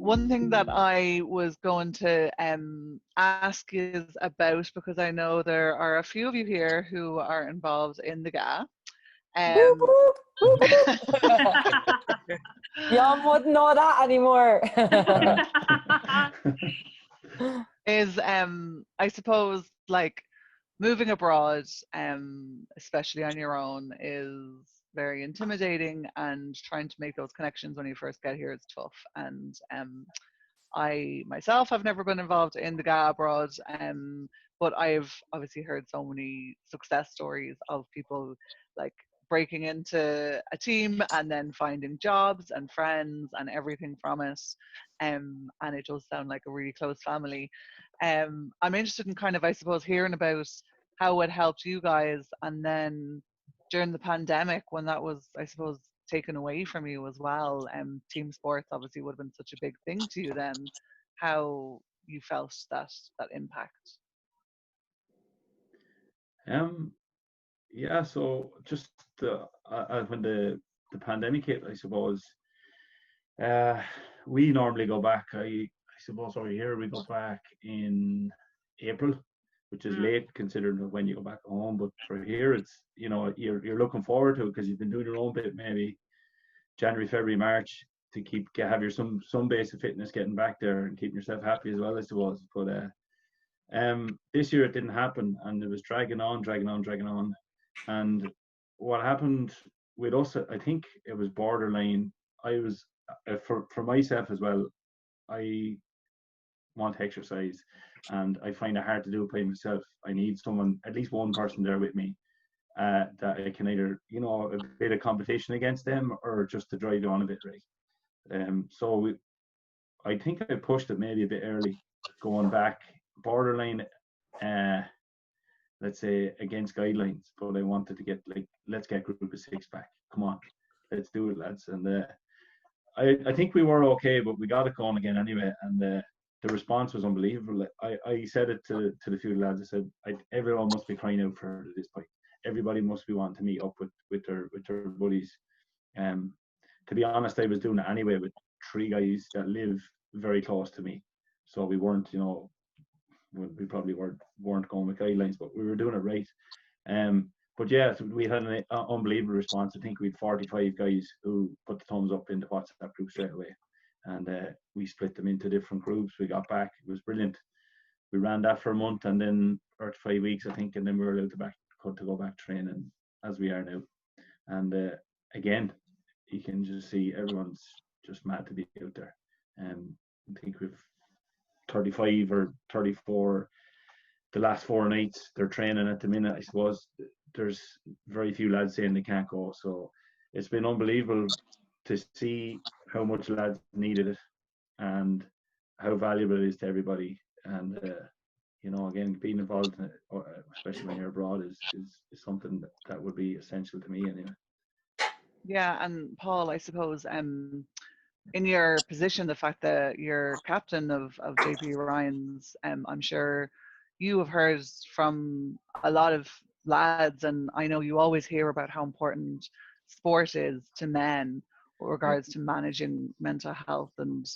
one thing that I was going to ask is about, because I know there are a few of you here who are involved in the GA. Whoop, whoop, whoop, whoop. Jan wouldn't know that anymore. Is I suppose like moving abroad, especially on your own, is very intimidating, and trying to make those connections when you first get here is tough. And I myself have never been involved in the GA abroad, but I've obviously heard so many success stories of people like breaking into a team and then finding jobs and friends and everything from it. And it does sound like a really close family. I'm interested in kind of, I suppose, hearing about how it helped you guys, and then during the pandemic when that was, I suppose, taken away from you as well. Team sports obviously would have been such a big thing to you then. How you felt that impact? Yeah, so just when the pandemic hit, I suppose, we normally go back. I suppose over here we go back in April, which is late considering when you go back home. But for here, it's, you know, you're looking forward to it because you've been doing your own bit maybe January, February, March to have your some base of fitness, getting back there and keeping yourself happy as well, I suppose. But this year it didn't happen, and it was dragging on. And what happened with us, I think it was borderline. I was for myself as well. I want to exercise, and I find it hard to do it by myself. I need someone, at least one person there with me, that I can either, you know, a bit of competition against them or just to drive you on a bit, right? So I think I pushed it maybe a bit early, going back borderline, let's say against guidelines, but I wanted to get, like, let's get group of 6 back. Come on, let's do it, lads. And I think we were okay, but we got it going again anyway. And the response was unbelievable. I said it to the few lads. I said, everyone must be crying out for it at this point. Everybody must be wanting to meet up with their buddies. To be honest, I was doing it anyway with 3 guys that live very close to me, so we weren't, you know, we probably weren't going with guidelines, but we were doing it right. But yeah, so we had an unbelievable response. I think we had 45 guys who put the thumbs up in the WhatsApp group straight away, and we split them into different groups. We got back. It was brilliant. We ran that for a month, and then, or 5 weeks, I think, and then we were allowed to go back training as we are now. And again, you can just see everyone's just mad to be out there. I think we've 35 or 34 the last 4 nights. They're training at the minute. I suppose there's very few lads saying they can't go, so it's been unbelievable to see how much lads needed it and how valuable it is to everybody. And you know, again, being involved in it, especially when you're abroad, is something that would be essential to me anyway. Yeah, and Paul, I suppose, in your position, the fact that you're captain of JP Ryan's, I'm sure you have heard from a lot of lads, and I know you always hear about how important sport is to men with regards to managing mental health. And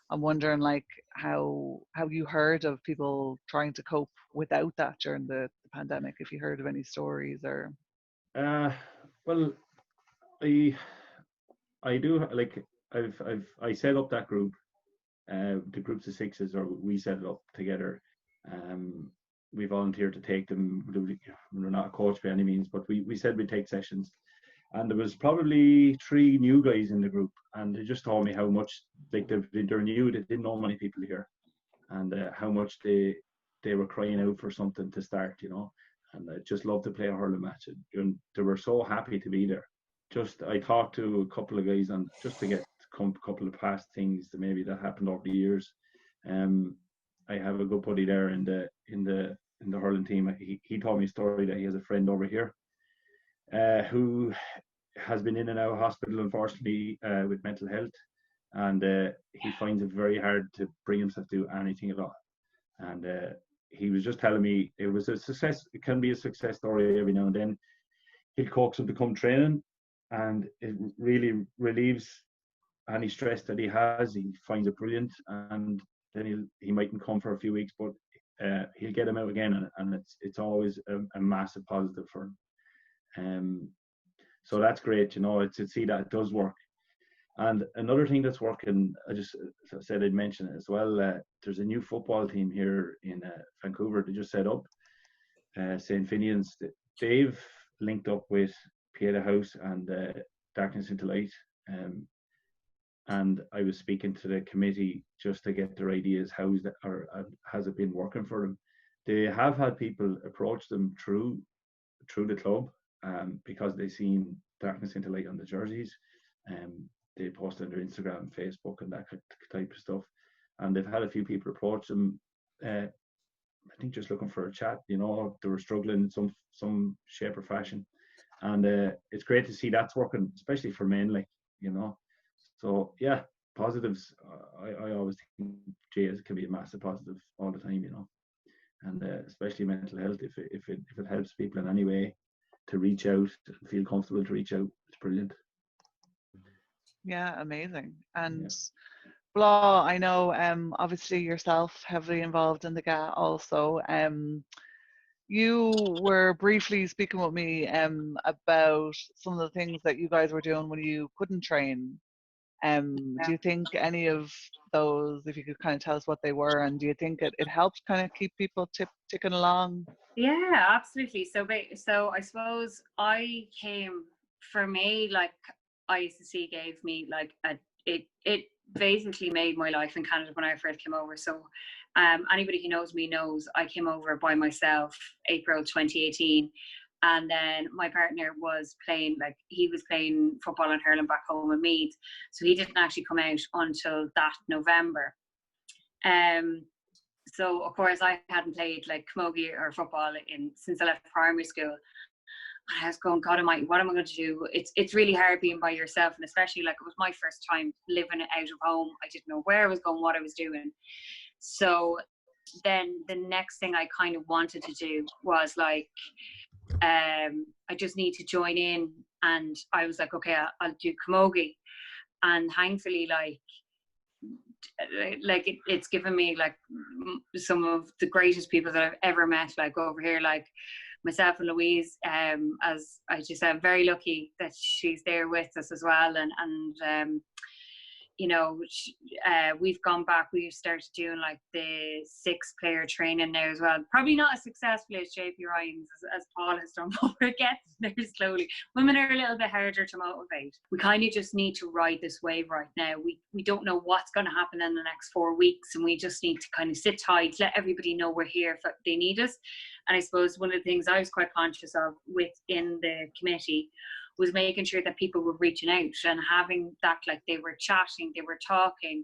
I'm wondering, like, how you heard of people trying to cope without that during the pandemic, if you heard of any stories or. Well, I do, like, I set up that group, the groups of 6s, or we set it up together. We volunteered to take them. We're not a coach by any means, but we said we'd take sessions. And there was probably 3 new guys in the group, and they just told me how much, like, they're new, they didn't know many people here, and how much they were crying out for something to start, you know. And I just love to play a hurling match, and they were so happy to be there. I talked to a couple of guys, and just to get a couple of past things that happened over the years. I have a good buddy there in the hurling team. He told me a story that he has a friend over here who has been in and out of hospital, unfortunately, with mental health, and he finds it very hard to bring himself to do anything at all. And he was just telling me it was a success. It can be a success story every now and then. He'll coax him to come training, and it really relieves any stress that he has, he finds it brilliant, and then he mightn't come for a few weeks, but he'll get him out again, and it's always a massive positive for him. So that's great, you know, to see that it does work. And another thing that's working, I said I'd mention it as well. There's a new football team here in Vancouver. They just set up, St. Finian's. They've linked up with Pieta House and Darkness into Light. And I was speaking to the committee just to get their ideas. Has it been working for them? They have had people approach them through the club, because they've seen Darkness into Light on the jerseys. They post on their Instagram and Facebook and that type of stuff. And they've had a few people approach them, I think just looking for a chat, you know, they were struggling in some shape or fashion. And it's great to see that's working, especially for men, like, you know. So, yeah, positives. I always think JS can be a massive positive all the time, you know. And especially mental health, if it helps people in any way to reach out and feel comfortable to reach out, it's brilliant. Yeah, amazing. And Blah, I know obviously yourself heavily involved in the GA also. You were briefly speaking with me about some of the things that you guys were doing when you couldn't train. Do you think any of those, if you could kind of tell us what they were, and do you think it helped kind of keep people ticking along? Yeah, absolutely. So I suppose for me, like, ISC gave me like it basically made my life in Canada when I first came over. So anybody who knows me knows I came over by myself April 2018, and then my partner was playing football and hurling back home in Meath, so he didn't actually come out until that November. So of course I hadn't played like camogie or football since I left primary school. I was going, God almighty, what am I going to do? It's really hard being by yourself, and especially like it was my first time living out of home. I didn't know where I was going, what I was doing. So then the next thing I kind of wanted to do was like, I just need to join in, and I was like, okay, I'll do camogie, and thankfully it's given me like some of the greatest people that I've ever met, like over here, like myself and Louise, as I just said, I'm very lucky that she's there with us as well. And you know, we've gone back, we've started doing like the 6-player training now as well. Probably not as successfully as JP Ryan's as Paul has done, but we're getting there slowly. Women are a little bit harder to motivate. We kind of just need to ride this wave right now. We don't know what's going to happen in the next 4 weeks, and we just need to kind of sit tight, let everybody know we're here if they need us. And I suppose one of the things I was quite conscious of within the committee was making sure that people were reaching out and having that, like, they were chatting, they were talking,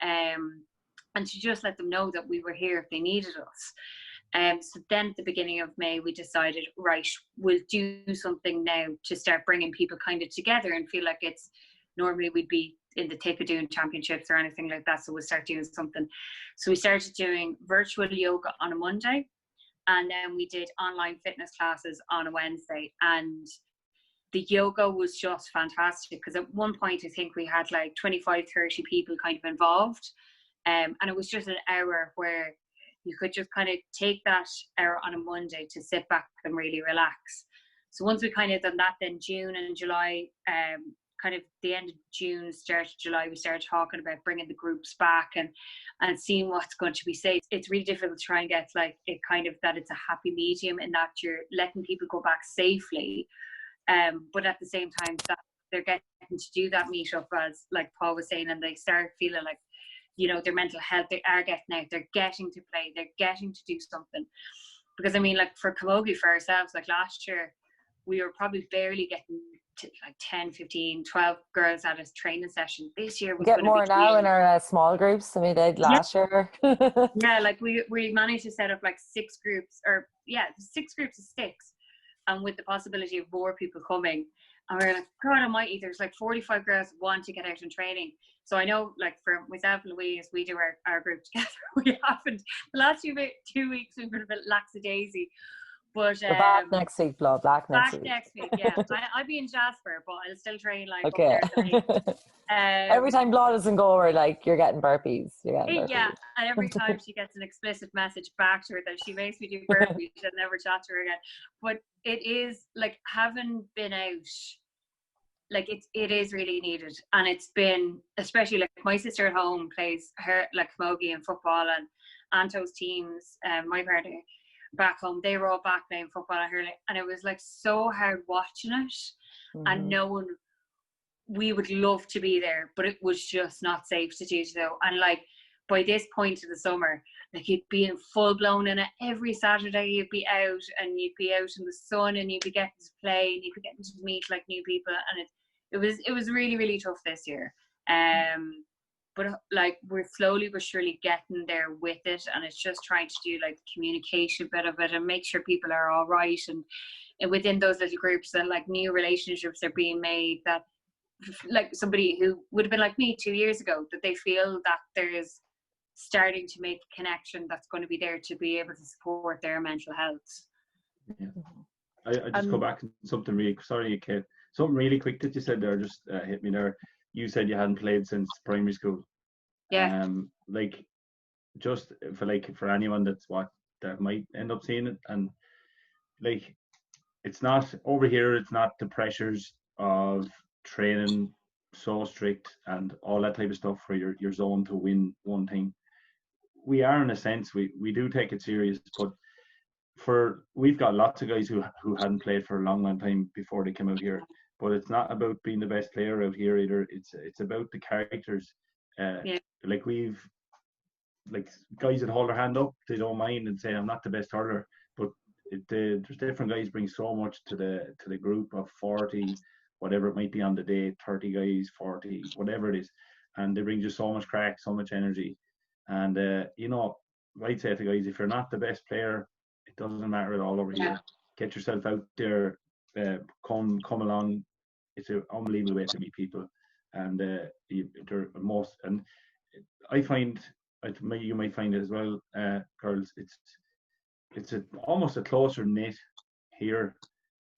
and to just let them know that we were here if they needed us. So then at the beginning of May, we decided, right, we'll do something now to start bringing people kind of together and feel like it's, normally we'd be in the thick of doing championships or anything like that, so we'll start doing something. So we started doing virtual yoga on a Monday, and then we did online fitness classes on a Wednesday, and the yoga was just fantastic, because at one point I think we had like 25-30 people kind of involved, and it was just an hour where you could just kind of take that hour on a Monday to sit back and really relax. So once we kind of done that, then June and July, kind of the end of June, start of July, we started talking about bringing the groups back and seeing what's going to be safe. It's really difficult to try and get like it kind of that it's a happy medium in that you're letting people go back safely, but at the same time that they're getting to do that meetup, as like Paul was saying, and they start feeling like, you know, their mental health, they are getting out, they're getting to play, they're getting to do something. Because I mean, like for camogie, for ourselves, like last year we were probably barely getting to like 10, 15, 12 girls at a training session. This year we get more now in our small groups than we did last year. Yeah, like we managed to set up like 6 groups, or 6 groups of 6, and with the possibility of more people coming. And we were like, God almighty, there's like 45 girls who want to get out and training. So I know, like for myself and Louise, we do our group together. We haven't, the last 2 weeks we've been a bit lackadaisy, But We're back next week, Flo. Back next week. Yeah. I'll be in Jasper, but I'll still train like Okay. up there at the lake. Every time Blah doesn't go, we're like, you're getting burpees. You're getting burpees. Yeah, and every time she gets an explicit message back to her that she makes me do burpees, she'll never chat to her again. But it is like, having been out, like it is really needed. And it's been, especially like my sister at home plays her like camogie and football, and Anto's teams, my partner back home, they were all back playing football at her, and it was like so hard watching it and knowing we would love to be there, but it was just not safe to do so. And like by this point of the summer, like you'd be in full blown in it every Saturday. You'd be out, and you'd be out in the sun, and you'd be getting to play, and you'd be getting to meet like new people. And it was really, really tough this year. But like we're slowly but surely getting there with it, and it's just trying to do like the communication bit of it and make sure people are all right, and within those little groups that like new relationships are being made, that like somebody who would have been like me 2 years ago, that they feel that there's starting to make a connection that's going to be there to be able to support their mental health. Yeah. I just go back to something really, sorry, Kate, something really quick that you said there just hit me there. You said you hadn't played since primary school. Yeah. Like just for anyone that might end up seeing it, and like it's not over here, it's not the pressures of training so strict and all that type of stuff where you're zoned to win one thing. We are, in a sense, we do take it serious, but we've got lots of guys who hadn't played for a long time before they came out here. But it's not about being the best player out here either. It's about the characters. Like we've like guys that hold their hand up, they don't mind and say I'm not the best hurler, but there's different guys bring so much to the group of 40, whatever it might be on the day, 30 guys, 40, whatever it is, and they bring just so much crack, so much energy. And I'd say to guys, if you're not the best player, it doesn't matter at all over here. Get yourself out there, come along. It's an unbelievable way to meet people, and and I find, you might find it as well, girls. It's almost a closer knit here.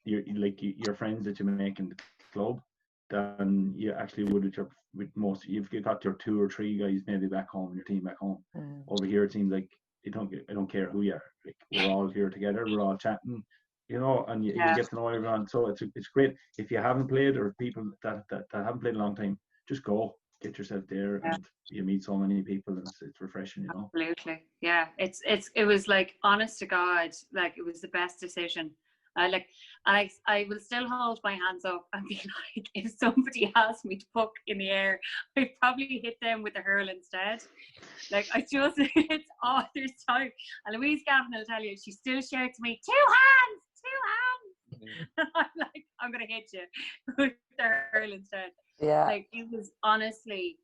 Your friends that you make in the club than you actually would with most. You've got your 2 or 3 guys maybe back home, your team back home. Over here, it seems like I don't care who you are. Like we're all here together, we're all chatting, and you get to know everyone. So it's great. If you haven't played, or people that haven't played in a long time, just go get yourself there, and you meet so many people, and it's refreshing, Absolutely, yeah. It was like, honest to God, like it was the best decision. I will still hold my hands up and be like, if somebody asked me to puck in the air, I'd probably hit them with a hurl instead. Like it's there's time. And Louise Gavin will tell you, she still shouts to me, 2 hands. And I'm like, I'm gonna hit you with the hurl instead. Yeah. Like it was honestly,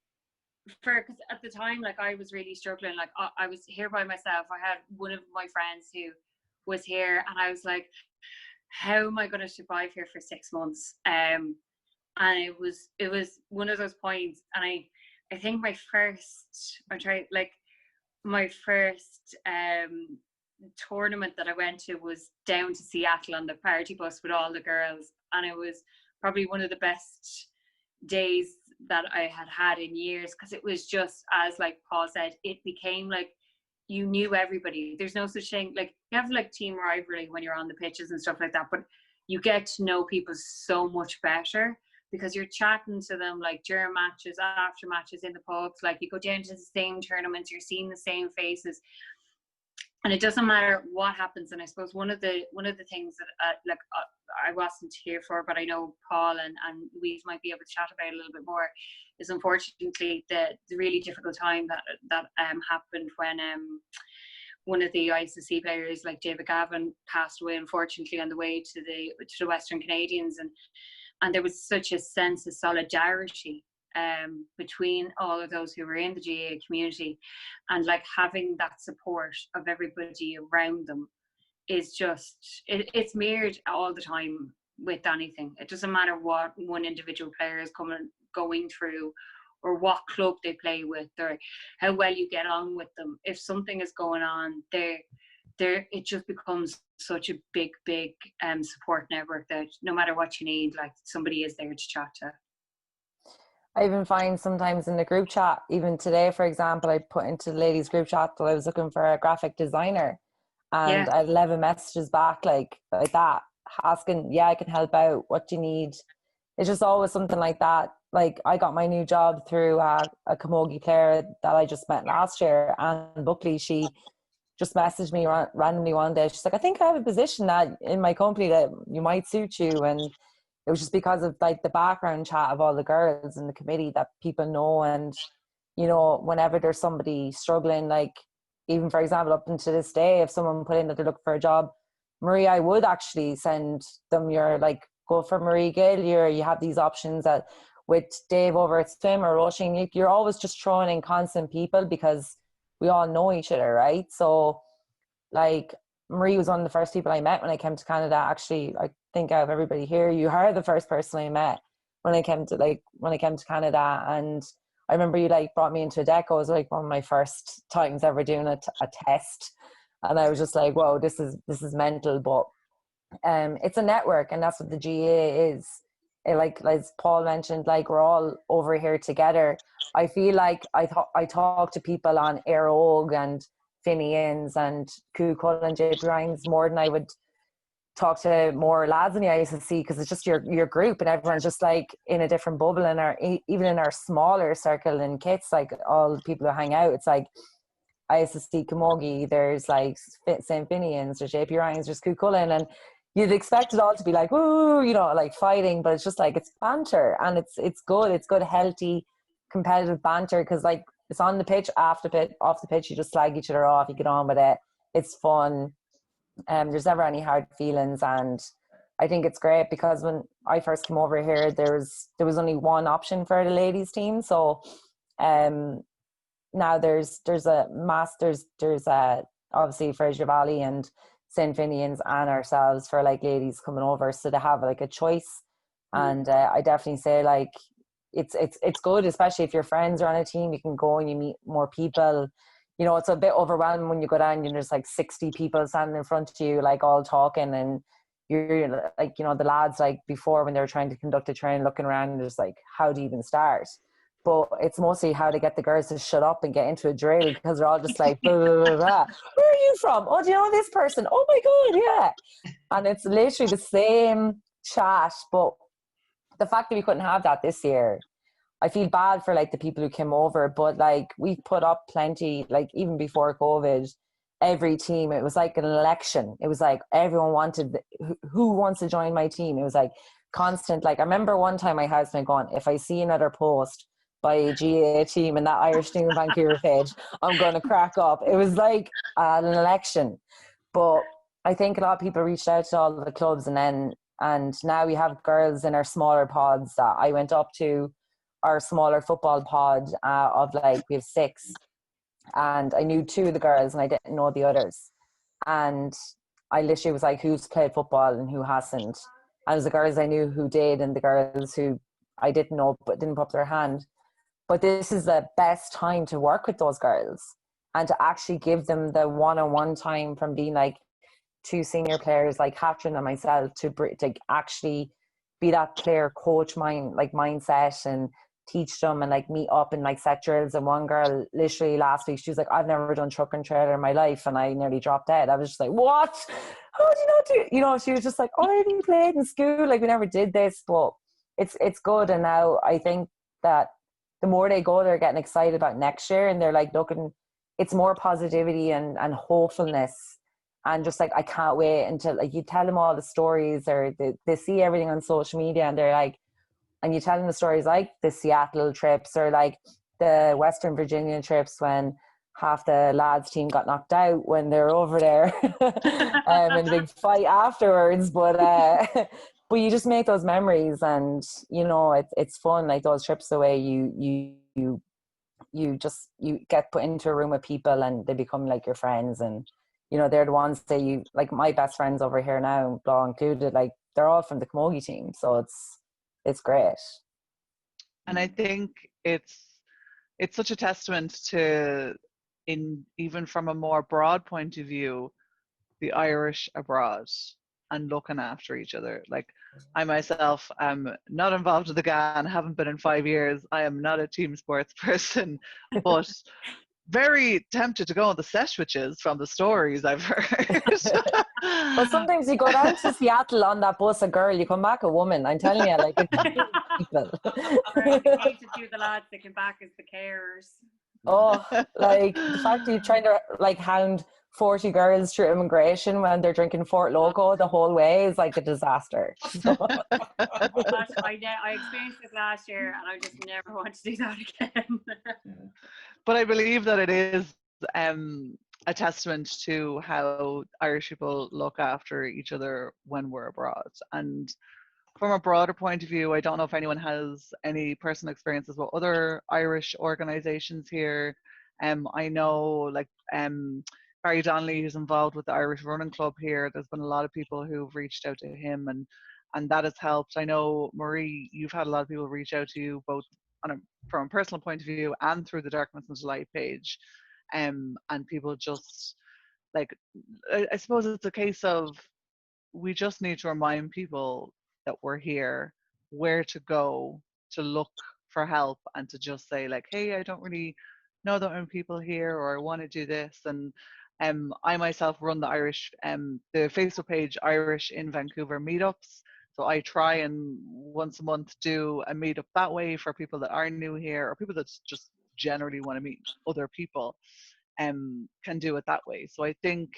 because at the time, like I was really struggling. Like I was here by myself. I had one of my friends who was here, and I was like, how am I going to survive here for 6 months? And it was one of those points. And I think my first tournament that I went to was down to Seattle on the party bus with all the girls, and it was probably one of the best days that I had in years, because it was just, as like Paul said, it became like you knew everybody. There's no such thing, like you have like team rivalry when you're on the pitches and stuff like that, but you get to know people so much better because you're chatting to them like during matches, after matches, in the pubs. Like you go down to the same tournaments, you're seeing the same faces, and it doesn't matter what happens. And I suppose one of the things that I wasn't here for, but I know Paul and Louise might be able to chat about a little bit more, is unfortunately the really difficult time that happened when one of the ISSC players, like David Gavin, passed away, unfortunately, on the way to the Western Canadians, and there was such a sense of solidarity between all of those who were in the GAA community, and like having that support of everybody around them is just it's mirrored all the time with anything. It doesn't matter what one individual player is going through, or what club they play with, or how well you get on with them. If something is going on, it just becomes such a big support network that no matter what you need, like somebody is there to chat to. I even find sometimes in the group chat, even today, for example, I put into the ladies group chat that I was looking for a graphic designer, and I had 11 messages back like that, asking, yeah, I can help out. What do you need? It's just always something like that. Like, I got my new job through a camogie player that I just met last year, Anne Buckley. She just messaged me randomly one day. She's like, I think I have a position that in my company that you might suit you. And it was just because of like the background chat of all the girls in the committee that people know. And, you know, whenever there's somebody struggling, like even for example, up until this day, if someone put in that they're looking for a job, Marie, I would actually send them your, like, go for Marie Gill. You have these options that with Dave over at Swim or Roisin, you're always just throwing in constant people because we all know each other, right? So like Marie was one of the first people I met when I came to Canada. Actually, I think out of everybody here, you are the first person I met when I came to Canada. And I remember you like brought me into a deco. It was like one of my first times ever doing a test, and I was just like, whoa, this is mental. But it's a network, and that's what the GA is. Like as Paul mentioned, like we're all over here together. I feel like I talk to people on Aeroog and Finians and Cucull and JP Ryan's more than I would talk to more lads in the ISSC, because it's just your group and everyone's just like in a different bubble. In our, even in our smaller circle in Kits, like all the people who hang out, it's like ISSC Camogie, there's like St. Finian's, there's JP Ryan's, there's Cucullin, and you'd expect it all to be like, woo, you know, like fighting, but it's just like, it's banter, and it's good, healthy, competitive banter, because like it's on the pitch, off the pitch, you just slag each other off, you get on with it, it's fun, there's never any hard feelings. And I think it's great because when I first came over here, there was only one option for the ladies team, so now there's obviously Fraser Valley and St. Finian's and ourselves for like ladies coming over, so they have like a choice. And I definitely say like it's good, especially if your friends are on a team, you can go and you meet more people. You know, it's a bit overwhelming when you go down and there's like 60 people standing in front of you, like all talking, and you're like, you know, the lads like before when they were trying to conduct a train looking around and just like, how do you even start? But it's mostly how to get the girls to shut up and get into a drill, because they're all just like, blah, blah, blah, blah. Where are you from? Oh, do you know this person? Oh my God, yeah. And it's literally the same chat. But the fact that we couldn't have that this year, I feel bad for like the people who came over, but like we put up plenty, like even before COVID, every team, it was like an election. It was like everyone wanted, who wants to join my team? It was like constant. Like I remember one time my husband going, if I see another post by a GA team in that Irish Team Vancouver page, I'm going to crack up. It was like an election. But I think a lot of people reached out to all the clubs, and now we have girls in our smaller pods that I went up to our smaller football pod of like, we have 6, and I knew 2 of the girls and I didn't know the others. And I literally was like, who's played football and who hasn't? And it was the girls I knew who did and the girls who I didn't know but didn't put up their hand. But this is the best time to work with those girls and to actually give them the one-on-one time from being like 2 senior players like Catherine and myself to actually be that player coach mindset and teach them and like meet up and like set drills. And one girl literally last week, she was like, I've never done truck and trailer in my life, and I nearly dropped dead. I was just like, what? How do you not do? You know, she was just like, oh, I didn't play it in school, like we never did this. But it's good. And now I think that the more they go, they're getting excited about next year, and they're like looking, it's more positivity and hopefulness. And just like, I can't wait until, like, you tell them all the stories, or they see everything on social media, and they're like, and you tell them the stories like the Seattle trips or like the Western Virginia trips when half the lads team got knocked out when they're over there in a big fight afterwards. But but you just make those memories, and you know, it's fun. Like those trips away, you get put into a room with people and they become like your friends. And you know, they're the ones that you like. My best friends over here now, Blah included, like they're all from the camogie team, so it's great. And I think it's such a testament to, in even from a more broad point of view, the Irish abroad and looking after each other. Like, I myself am not involved in the GAN, haven't been in 5 years. I am not a team sports person, but very tempted to go on the sandwiches from the stories I've heard. But sometimes you go down to Seattle on that bus, a girl, you come back a woman. I'm telling you, like, it's people. Or the case of two the lads that came back as the carers. Oh, like the fact that you're trying to like hound 40 girls through immigration when they're drinking Fort Loco the whole way is like a disaster. So. I experienced it last year, and I just never want to do that again. But I believe that it is a testament to how Irish people look after each other when we're abroad. And from a broader point of view, I don't know if anyone has any personal experiences with other Irish organisations here. I know, like, Barry Donnelly, who's involved with the Irish Running Club here. There's been a lot of people who've reached out to him, and that has helped. I know, Marie, you've had a lot of people reach out to you, both from a personal point of view and through the Darkness into Light page. And people just, like, I suppose it's a case of, we just need to remind people that we're here, where to go to look for help, and to just say, like, hey, I don't really know that many people here, or I want to do this. And I myself run the Facebook page Irish in Vancouver meetups. So I try and once a month do a meetup that way for people that are new here, or people that just generally want to meet other people, can do it that way. So I think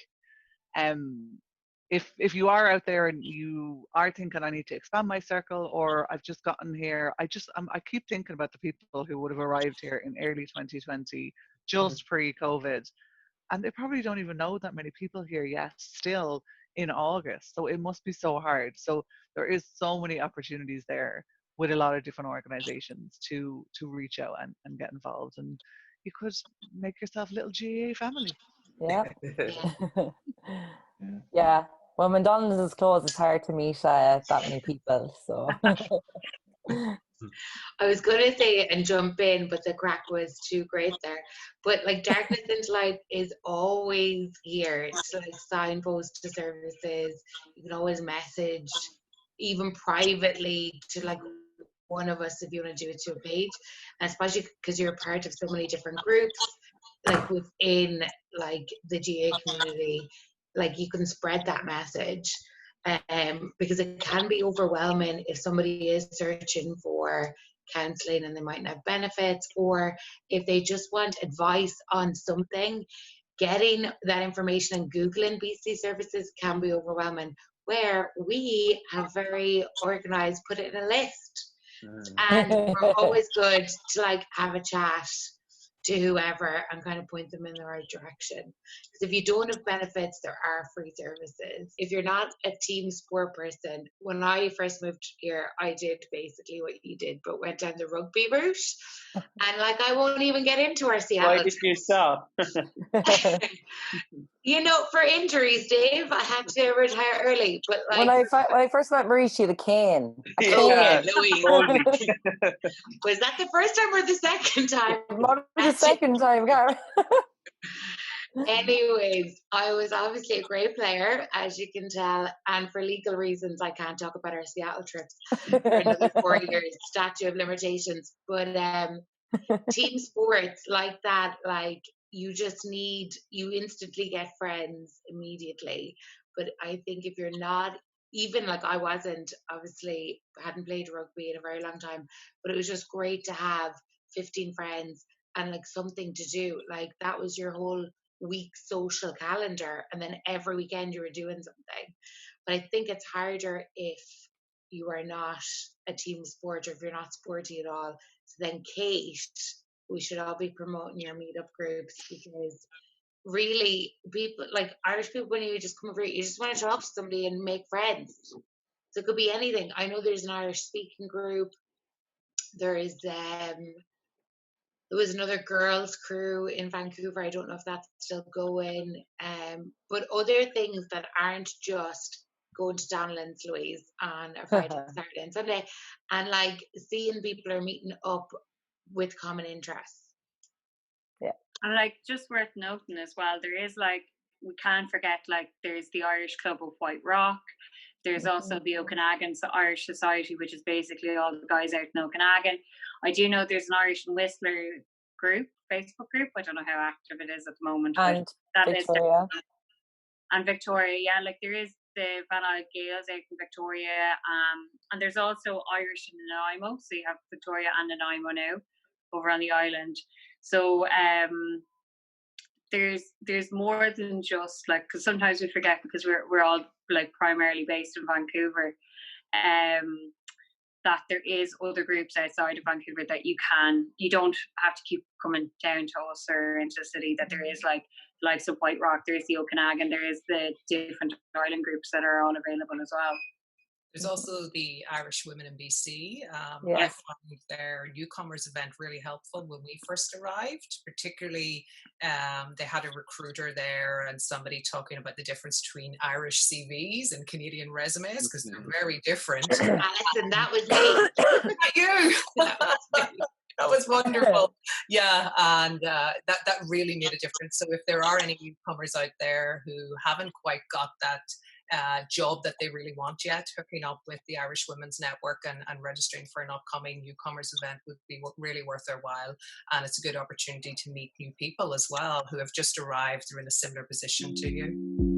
if you are out there and you are thinking, I need to expand my circle, or I've just gotten here, I keep thinking about the people who would have arrived here in early 2020, just pre-COVID, and they probably don't even know that many people here yet, still in August. So it must be so hard. So there is so many opportunities there with a lot of different organizations to reach out and get involved, and you could make yourself a little GAA family. Yeah. Yeah. Well, when Donald's is closed, it's hard to meet that many people. So. I was going to say and jump in, but the crack was too great there. But like Darkness into Light is always here to like signpost to services. You can always message, even privately, to like one of us if you want to do it to a page, and especially because you're part of so many different groups, like within like the GA community, like you can spread that message. Because it can be overwhelming if somebody is searching for counselling and they might not have benefits, or if they just want advice on something, getting that information and Googling BC services can be overwhelming, where we have very organised, put it in a list. And we're always good to like have a chat to whoever and kind of point them in the right direction. Because if you don't have benefits, there are free services. If you're not a team sport person, when I first moved here, I did basically what you did, but went down the rugby route. And like, I won't even get into our Seattle. Why did you stop? You know, for injuries, Dave, I had to retire early. But like, when I first met Marie, she had a cane. Yeah, Louis. Was that the first time or the second time? Not the second time, Gary. Anyways, I was obviously a great player, as you can tell, and for legal reasons, I can't talk about our Seattle trips for another 4 years, statute of limitations. But team sports like that, like you instantly get friends immediately. But I think if you're not, even like I hadn't played rugby in a very long time, but it was just great to have 15 friends and like something to do. Like that was your whole week social calendar, and then every weekend you were doing something. But I think it's harder if you are not a team sport, or if you're not sporty at all. So then, Kate, we should all be promoting your meetup groups, because really people like Irish people, when you just come over, you just want to talk to somebody and make friends. So it could be anything. I know there's an Irish speaking group. There was another girls crew in Vancouver. I don't know if that's still going. But other things that aren't just going to Donlands, Louise, on a Friday, Saturday and Sunday, and like seeing people are meeting up with common interests. Yeah. And like just worth noting as well, there is like we can't forget, like, there's the Irish Club of White Rock. There's also the Okanagan Irish Society, which is basically all the guys out in Okanagan. I do know there's an Irish and Whistler group, Facebook group. I don't know how active it is at the moment. And but that Victoria. And Victoria, yeah, like there is the Van Isle Gaels out in Victoria. And there's also Irish in Nanaimo. So you have Victoria and Nanaimo now over on the island. So there's more than just, like, because sometimes we forget, because we're all like primarily based in Vancouver, that there is other groups outside of Vancouver that you don't have to keep coming down to us or into the city, that there is, like, the likes of White Rock, there's the Okanagan, there is the different island groups that are all available as well. There's also the Irish Women in BC. Yeah. I found their newcomers event really helpful when we first arrived. Particularly, they had a recruiter there and somebody talking about the difference between Irish CVs and Canadian resumes, because they're very different. Alison, that was me. Not you. That was wonderful. Yeah, and that really made a difference. So if there are any newcomers out there who haven't quite got that job that they really want yet, hooking up with the Irish Women's Network and registering for an upcoming newcomers event would be really worth their while. And it's a good opportunity to meet new people as well who have just arrived, they're in a similar position to you.